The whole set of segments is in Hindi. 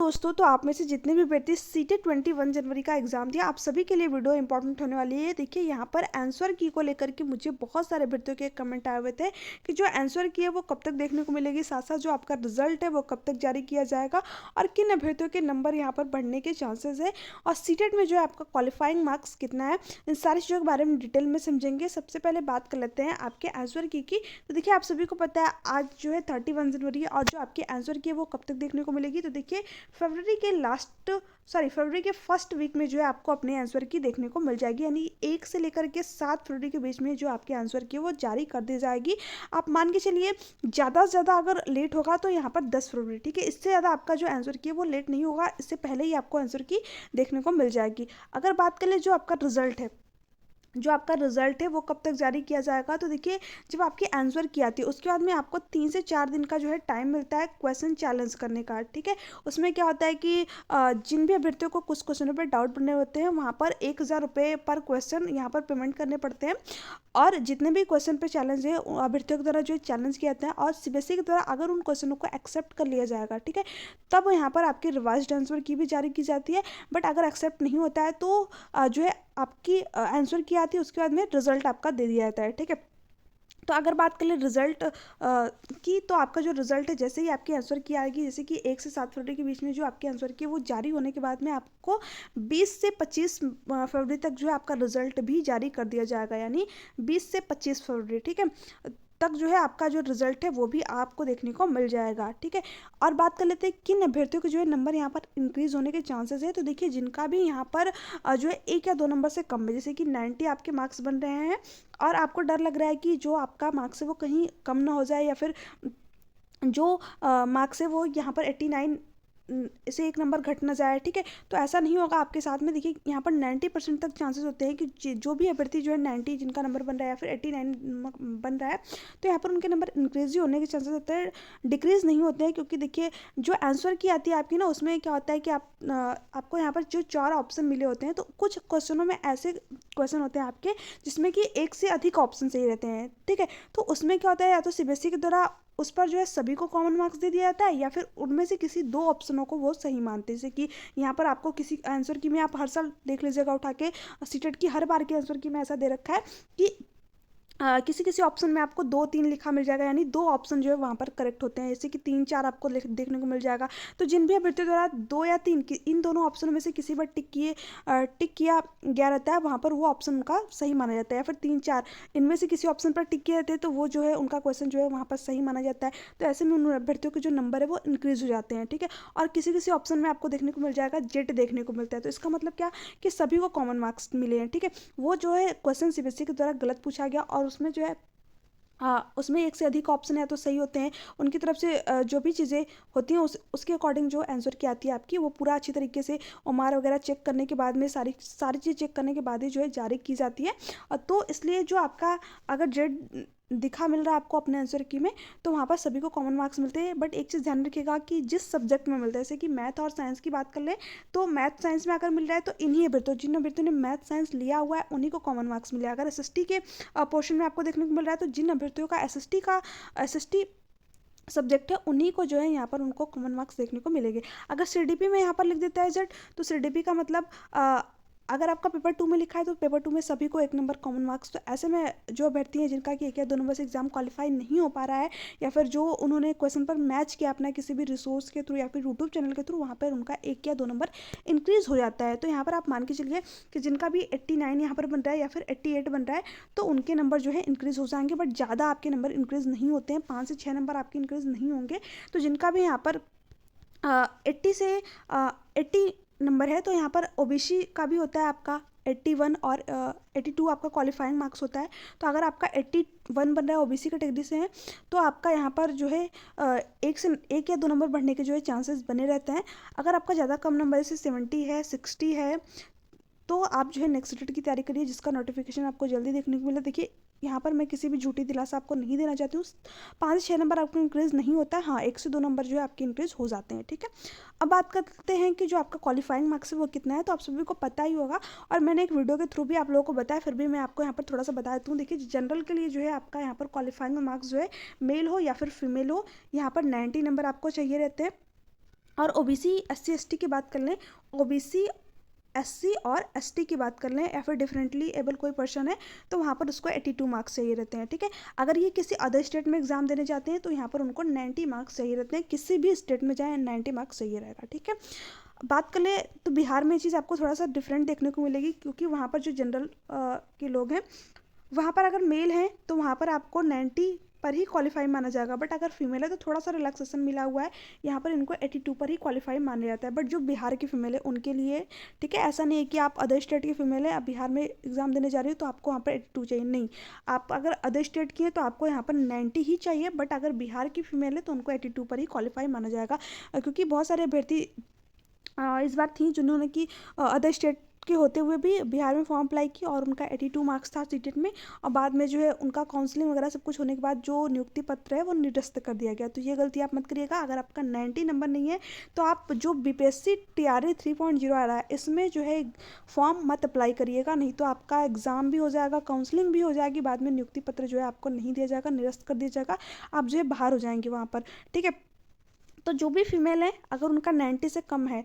दोस्तों, तो आप में से जितने भी अभ्यर्थी सीटेट 21 जनवरी का एग्जाम दिया, आप सभी के लिए वीडियो इंपॉर्टेंट होने वाली है। देखिए यहाँ पर आंसर की को लेकर के मुझे बहुत सारे अभ्यर्थियों के कमेंट आए हुए थे कि जो आंसर की है वो कब तक देखने को मिलेगी, साथ साथ जो आपका रिजल्ट है वो कब तक जारी किया जाएगा और किन अभ्यर्थियों के नंबर यहाँ पर बढ़ने के चांसेस है और सीटेट में जो है आपका क्वालिफाइंग मार्क्स कितना है, इन सारी चीज़ों के बारे में डिटेल में समझेंगे। सबसे पहले बात कर लेते हैं आपके आंसर की। तो देखिए आप सभी को पता है आज जो है 31 जनवरी है और जो आपके आंसर की है वो कब तक देखने को मिलेगी। तो देखिए फरवरी के फर्स्ट वीक में जो है आपको अपने आंसर की देखने को मिल जाएगी, यानी 1 से लेकर के 7 फरवरी के बीच में जो आपके आंसर की वो जारी कर दी जाएगी। आप मान के चलिए ज़्यादा से ज़्यादा अगर लेट होगा तो यहाँ पर 10 फरवरी, ठीक है, इससे ज़्यादा आपका जो आंसर की है वो लेट नहीं होगा, इससे पहले ही आपको आंसर की देखने को मिल जाएगी। अगर बात कर ले जो आपका रिजल्ट है वो कब तक जारी किया जाएगा, तो देखिए जब आपकी आंसर की आती है उसके बाद में आपको 3 से 4 दिन का जो है टाइम मिलता है क्वेश्चन चैलेंज करने का, ठीक है। उसमें क्या होता है कि जिन भी अभ्यर्थियों को कुछ क्वेश्चनों पर डाउट बने होते हैं वहाँ पर 1,000 रुपये पर क्वेश्चन यहाँ पर पेमेंट करने पड़ते हैं और जितने भी क्वेश्चन पे चैलेंज है अभ्यर्थियों के द्वारा जो चैलेंज किया जाता है और सीबीएसई के द्वारा अगर उन क्वेश्चनों को एक्सेप्ट कर लिया जाएगा, ठीक है, तब यहाँ पर आपकी रिवाइज्ड आंसर की भी जारी की जाती है। बट अगर एक्सेप्ट नहीं होता है तो जो है आपकी आंसर की आती है उसके बाद में रिजल्ट आपका दे दिया जाता है, ठीक है। तो अगर बात कर ले रिजल्ट की, तो आपका जो रिजल्ट है जैसे ही आपकी आंसर की आएगी, जैसे कि 1 से 7 फरवरी के बीच में जो आपके आंसर की वो जारी होने के बाद में आपको 20 से 25 फरवरी तक जो है आपका रिजल्ट भी जारी कर दिया जाएगा, यानी 20 से 25 फरवरी, ठीक है, तक जो है आपका जो रिजल्ट है वो भी आपको देखने को मिल जाएगा, ठीक है। और बात कर लेते हैं किन अभ्यर्थियों के जो है नंबर यहाँ पर इंक्रीज होने के चांसेस है। तो देखिए जिनका भी यहाँ पर जो है 1 या 2 नंबर से कम है, जैसे कि 90 आपके मार्क्स बन रहे हैं और आपको डर लग रहा है कि जो आपका मार्क्स है वो कहीं कम ना हो जाए या फिर जो मार्क्स है वो यहाँ पर 89 से 1 नंबर घट ना जाए, ठीक है, तो ऐसा नहीं होगा आपके साथ में। देखिए यहाँ पर 90% तक चांसेस होते हैं कि जो भी अभ्यर्थी जो है 90 जिनका नंबर बन रहा है या फिर 89 बन रहा है तो यहाँ पर उनके नंबर इंक्रीज ही होने के चांसेस होते हैं, डिक्रीज नहीं होते हैं। क्योंकि देखिए जो आंसर की आती है आपकी ना, उसमें क्या होता है कि आपको यहाँ पर जो 4 ऑप्शन मिले होते हैं, तो कुछ क्वेश्चनों में ऐसे क्वेश्चन होते हैं आपके जिसमें कि 1 से अधिक ऑप्शन सही रहते हैं, ठीक है, तो उसमें क्या होता है या तो सीबीएसई के द्वारा उस पर जो है सभी को कॉमन मार्क्स दे दिया जाता है या फिर उनमें से किसी 2 ऑप्शनों को वो सही मानते हैं। जैसे कि यहाँ पर आपको किसी आंसर की में आप हर साल देख लीजिएगा उठा के, सीटेट की हर बार के आंसर की में ऐसा दे रखा है कि किसी किसी ऑप्शन में आपको 2-3 लिखा मिल जाएगा, यानी 2 ऑप्शन जो है वहाँ पर करेक्ट होते हैं, जैसे कि 3-4 आपको देखने को मिल जाएगा। तो जिन भी अभ्यर्थियों द्वारा 2 या 3 इन दोनों ऑप्शनों में से किसी पर टिक किया गया रहता है, वहाँ पर वो ऑप्शन उनका सही माना जाता है, या फिर 3-4 इनमें से किसी ऑप्शन पर टिक किए रहते हैं तो वो जो है उनका क्वेश्चन जो है वहाँ पर सही माना जाता है। तो ऐसे में उन अभ्यर्थियों के जो नंबर है वो इंक्रीज हो जाते हैं, ठीक है। और किसी किसी ऑप्शन में आपको देखने को मिल जाएगा जेड देखने को मिलता है, तो इसका मतलब क्या कि सभी को कॉमन मार्क्स मिले हैं, ठीक है। वो जो है क्वेश्चन सीबीएसई के द्वारा गलत पूछा गया और उसमें जो है उसमें 1 से अधिक ऑप्शन है तो सही होते हैं, उनकी तरफ से जो भी चीज़ें होती हैं उसके अकॉर्डिंग जो आंसर की आती है आपकी, वो पूरा अच्छी तरीके से ओमार वगैरह चेक करने के बाद में सारी सारी चीज़ चेक करने के बाद ही जो है जारी की जाती है। तो इसलिए जो आपका अगर जेड दिखा मिल रहा है आपको अपने आंसर की में, तो वहाँ पर सभी को कॉमन मार्क्स मिलते हैं। बट एक चीज़ ध्यान रखिएगा कि जिस सब्जेक्ट में मिलता है, जैसे कि मैथ और साइंस की बात कर ले, तो मैथ साइंस में अगर मिल रहा है तो इन्हीं अभ्यर्थियों जिन अभ्यर्थियों ने मैथ साइंस लिया हुआ है उन्हीं को कॉमन मार्क्स मिले। अगर एसएसटी के पोर्शन में आपको देखने को मिल रहा है तो जिन अभ्यर्थियों का एसएसटी सब्जेक्ट है उन्हीं को जो है यहाँ पर उनको कॉमन मार्क्स देखने को मिलेंगे। अगर सीडीपी में यहाँ पर लिख देता है जेड, तो सीडीपी का मतलब अगर आपका पेपर 2 में लिखा है तो पेपर 2 में सभी को 1 नंबर कॉमन मार्क्स। तो ऐसे में जो अभ्यर्थी हैं जिनका कि 1 या 2 नंबर से एग्जाम क्वालिफाई नहीं हो पा रहा है या फिर जो उन्होंने क्वेश्चन पर मैच किया अपना किसी भी रिसोर्स के थ्रू या फिर यूट्यूब चैनल के थ्रू, वहाँ पर उनका 1 या 2 नंबर इंक्रीज हो जाता है। तो यहाँ पर आप मान के चलिए कि जिनका भी 89 यहाँ पर बन रहा है या फिर 88 बन रहा है तो उनके नंबर जो है इंक्रीज हो जाएंगे, बट ज़्यादा आपके नंबर इंक्रीज नहीं होते हैं, 5 से 6 नंबर आपके इंक्रीज नहीं होंगे। तो जिनका भी यहाँ पर 80 से 80 नंबर है तो यहाँ पर ओबीसी का भी होता है आपका 81 और 82 आपका क्वालिफाइंग मार्क्स होता है। तो अगर आपका 81 बन रहा है ओबीसी कैटेगरी से है तो आपका यहाँ पर जो है 1 या 2 नंबर बढ़ने के जो है चांसेस बने रहते हैं। अगर आपका ज़्यादा कम नंबर जैसे 70 है 60 है तो आप जो है नेक्स्ट डेट की तैयारी करिए जिसका नोटिफिकेशन आपको जल्दी देखने को मिले। देखिए यहाँ पर मैं किसी भी झूठी दिलासा आपको नहीं देना चाहती हूँ, 5 से 6 नंबर आपको इंक्रीज नहीं होता है, हाँ 1 से 2 नंबर जो है आपके इंक्रीज हो जाते हैं, ठीक है। अब बात करते हैं कि जो आपका क्वालिफाइंग मार्क्स है वो कितना है, तो आप सभी को पता ही होगा और मैंने एक वीडियो के थ्रू भी आप लोगों को बताया, फिर भी मैं आपको यहाँ पर थोड़ा सा बता देती हूँ। देखिए जनरल के लिए जो है आपका यहाँ पर क्वालिफाइंग मार्क्स जो है मेल हो या फिर फीमेल हो, यहाँ पर 90 नंबर आपको चाहिए रहते हैं और ओबीसी एससी एसटी की बात कर लें, ओबीसी एससी और एसटी की बात कर लें या फिर डिफरेंटली एबल कोई पर्सन है तो वहाँ पर उसको 82 मार्क्स चाहिए रहते हैं, ठीक है। अगर ये किसी अदर स्टेट में एग्जाम देने जाते हैं तो यहाँ पर उनको 90 मार्क्स चाहिए रहते हैं, किसी भी स्टेट में जाए 90 मार्क्स चाहिए रहेगा, ठीक है। बात कर ले तो बिहार में ये चीज़ आपको थोड़ा सा डिफरेंट देखने को मिलेगी, क्योंकि वहाँ पर जो जनरल के लोग हैं वहाँ पर अगर मेल हैं तो वहाँ पर आपको 90 पर ही क्वालिफाई माना जाएगा, बट अगर फीमेल है तो थोड़ा सा रिलैक्सेशन मिला हुआ है, यहाँ पर इनको 82 पर ही क्वालिफाई माना जाता है। बट जो बिहार की फीमेल है उनके लिए, ठीक है, ऐसा नहीं है कि आप अदर स्टेट की फीमेल है, आप बिहार में एग्जाम देने जा रही हो तो आपको वहाँ पर 82 चाहिए, नहीं। आप अगर अदर स्टेट की है तो आपको यहाँ पर 90 ही चाहिए, बट अगर बिहार की फीमेल है तो उनको 82 पर ही क्वालिफाई माना जाएगा, क्योंकि बहुत सारे अभ्यर्थी इस बार थी जिन्होंने कि अदर स्टेट के होते हुए भी बिहार में फॉर्म अप्लाई किया और उनका 82 मार्क्स था सीटेट में, और बाद में जो है उनका काउंसलिंग वगैरह सब कुछ होने के बाद जो नियुक्ति पत्र है वो निरस्त कर दिया गया। तो ये गलती आप मत करिएगा। अगर आपका 90 नंबर नहीं है तो आप जो बीपीएससी टीआरई 3.0 आ रहा है इसमें जो है फॉर्म मत अप्लाई करिएगा, नहीं तो आपका एग्ज़ाम भी हो जाएगा, काउंसलिंग भी हो जाएगी, बाद में नियुक्ति पत्र जो है आपको नहीं दिया जाएगा, निरस्त कर दिया जाएगा, आप जो है बाहर हो जाएंगे वहाँ पर, ठीक है। तो जो भी फीमेल है अगर उनका 90 से कम है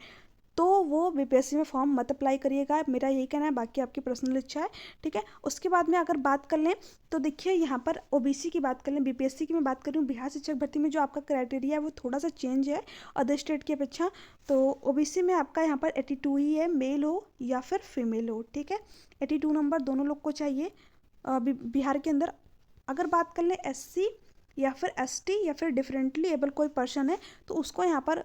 तो वो बीपीएससी में फॉर्म मत अप्लाई करिएगा, मेरा यही कहना है, बाकी आपकी पर्सनल इच्छा है, ठीक है। उसके बाद में अगर बात कर लें तो देखिए यहाँ पर ओबीसी की बात कर लें, बीपीएससी की मैं बात कर रही हूँ, बिहार शिक्षक भर्ती में जो आपका क्राइटेरिया है वो थोड़ा सा चेंज है अदर स्टेट की अपेक्षा। तो ओबीसी में आपका यहाँ पर 82 ही है, मेल हो या फिर फीमेल हो, ठीक है। 82 नंबर दोनों लोग को चाहिए बिहार के अंदर। अगर बात कर लें एससी या फिर एसटी या फिर डिफरेंटली एबल कोई पर्सन है तो उसको यहाँ पर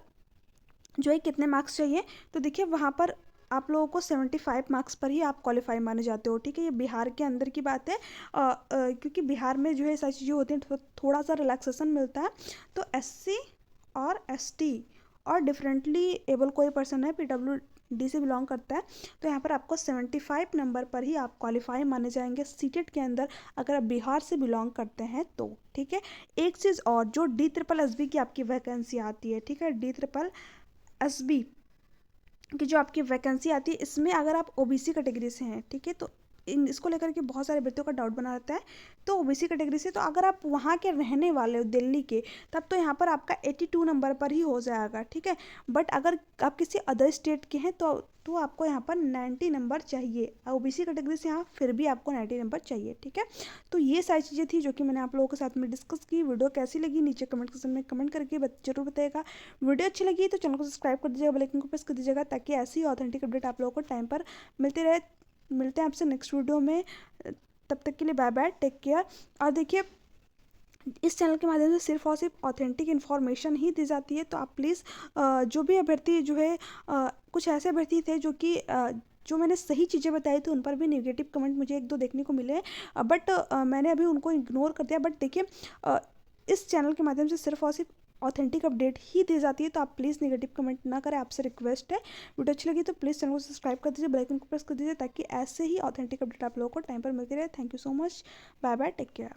जो है कितने मार्क्स चाहिए, तो देखिए वहाँ पर आप लोगों को 75 मार्क्स पर ही आप क्वालिफाई माने जाते हो, ठीक है। ये बिहार के अंदर की बात है, क्योंकि बिहार में जो है सारी चीज़ें होती हैं तो थोड़ा सा रिलैक्सेशन मिलता है। तो एससी और एसटी और डिफरेंटली एबल कोई पर्सन है पीडब्ल्यूडी से बिलोंग करता है तो यहाँ पर आपको 75 नंबर पर ही आप क्वालिफाई माने जाएंगे सीटेट के अंदर, अगर आप बिहार से बिलोंग करते हैं तो, ठीक है। एक चीज़ और, जो D SSS की आपकी वैकेंसी आती है, ठीक है, D SSS की जो आपकी वैकेंसी आती है इसमें अगर आप ओबीसी कैटेगरी से हैं, ठीक है, तो इसको लेकर के बहुत सारे बच्चों का डाउट बना रहता है। तो ओबीसी कैटेगरी से तो अगर आप वहाँ के रहने वाले हो दिल्ली के, तब तो यहाँ पर आपका 82 नंबर पर ही हो जाएगा, ठीक है। बट अगर आप किसी अदर स्टेट के हैं तो आपको यहाँ पर 90 नंबर चाहिए, ओबीसी कैटेगरी से यहाँ फिर भी आपको 90 नंबर चाहिए, ठीक है। तो ये सारी चीज़ें थी जो कि मैंने आप लोगों के साथ में डिस्कस की। वीडियो कैसी लगी नीचे कमेंट सेक्शन में कमेंट करके जरूर बताइएगा। वीडियो अच्छी लगी तो चैनल को सब्सक्राइब कर दीजिएगा, बेल आइकन को प्रेस कर दीजिएगा, ताकि ऐसी ऑथेंटिक अपडेट आप लोगों को टाइम पर मिलते रहे। मिलते हैं आपसे नेक्स्ट वीडियो में, तब तक के लिए बाय बाय, टेक केयर। और देखिए इस चैनल के माध्यम से सिर्फ और सिर्फ ऑथेंटिक इन्फॉर्मेशन ही दी जाती है, तो आप प्लीज़ जो भी अभ्यर्थी जो है कुछ ऐसे अभ्यर्थी थे जो कि जो मैंने सही चीज़ें बताई थी उन पर भी नेगेटिव कमेंट मुझे एक दो देखने को मिले, बट मैंने अभी उनको इग्नोर कर दिया। बट देखिए इस चैनल के माध्यम से सिर्फ और सिर्फ ऑथेंटिक अपडेट ही दी जाती है, तो आप प्लीज़ नेगेटिव कमेंट ना करें, आपसे रिक्वेस्ट है। वीडियो अच्छी लगी तो प्लीज़ चैनल को सब्सक्राइब कर दीजिए, बेल आइकन को प्रेस कर दीजिए, ताकि ऐसे ही ऑथेंटिक अपडेट आप लोगों को टाइम पर मिलती रहे। Thank you so much, bye bye, take care.